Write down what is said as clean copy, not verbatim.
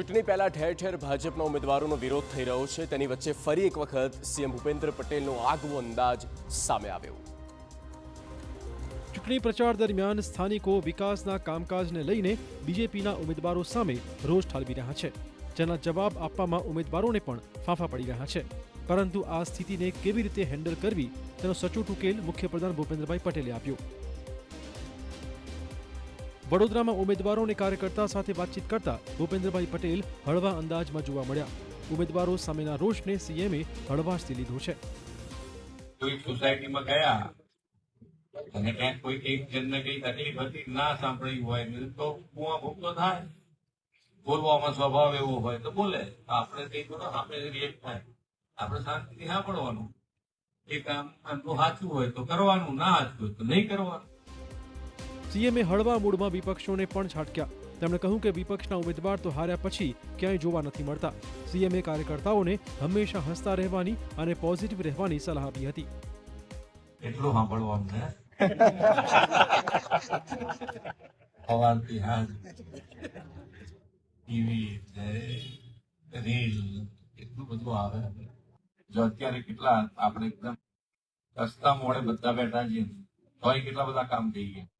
ચૂંટણી પહેલા ઠેર ઠેર ભાજપના ઉમેદવારોનો વિરોધ થઈ રહ્યો છે। તેની વચ્ચે ફરી એક વખત સીએમ ભૂપેન્દ્ર પટેલનો આગવો અંદાજ સામે આવ્યો। ચૂંટણી પ્રચાર દરમિયાન સ્થાનિકો વિકાસના કામકાજને લઈને બીજેપીના ઉમેદવારો સામે રોષ ઠાલવી રહ્યા છે, જેના જવાબ આપવામાં ઉમેદવારોને પણ ફાંફા પડી રહ્યા છે। પરંતુ આ સ્થિતિને કેવી રીતે હેન્ડલ કરવી તેનો સચોટ ઉકેલ મુખ્યપ્રધાન ભૂપેન્દ્રભાઈ પટેલે આપ્યો। વડોદરામાં ઉમેદવારો અને કાર્યકર્તા સાથે વાતચીત કરતા ભૂપેન્દ્રભાઈ પટેલ હળવા અંદાજમાં જોવા મળ્યા। ઉમેદવારો સામેના રોષને સીએમએ હળવાશથી લીધો છે। કોઈ સોસાયટીમાં ગયા અને ત્યાં કોઈ એક જણને કઈ તકલીફ હતી, ના સાંભળી હોય તો કુવા ભૂખતો થાય, બોલવામાં સ્વભાવ એવો હોય તો બોલે, આપણે કઈ બોલો આપણે રિએક્ટ થાય, આપણે શાંતિથી સાંભળવાનું। એ કામ સાચું હોય તો કરવાનું, ના સાચું હોય તો નહીં કરવાનું। સીએમએ હળવા મૂડમાં વિપક્ષોને પણ છાટક્યા। તેમણે કહ્યું કે વિપક્ષના ઉમેદવાર તો હાર્યા પછી ક્યાંય જોવા નથી મળતા। સીએમએ કાર્યકર્તાઓને હંમેશા હસતા રહેવાની અને પોઝિટિવ રહેવાની સલાહ આપી હતી। એટલું સાંભળવાનું ને સવારથી હાલ ટીવી રીલ એટલું બધું આવે। જો અત્યારે કેટલા આપણે એકદમ રસ્તા મોડે બધા બેઠા છીએ, તોય કેટલા બધા કામ થઈ ગયા।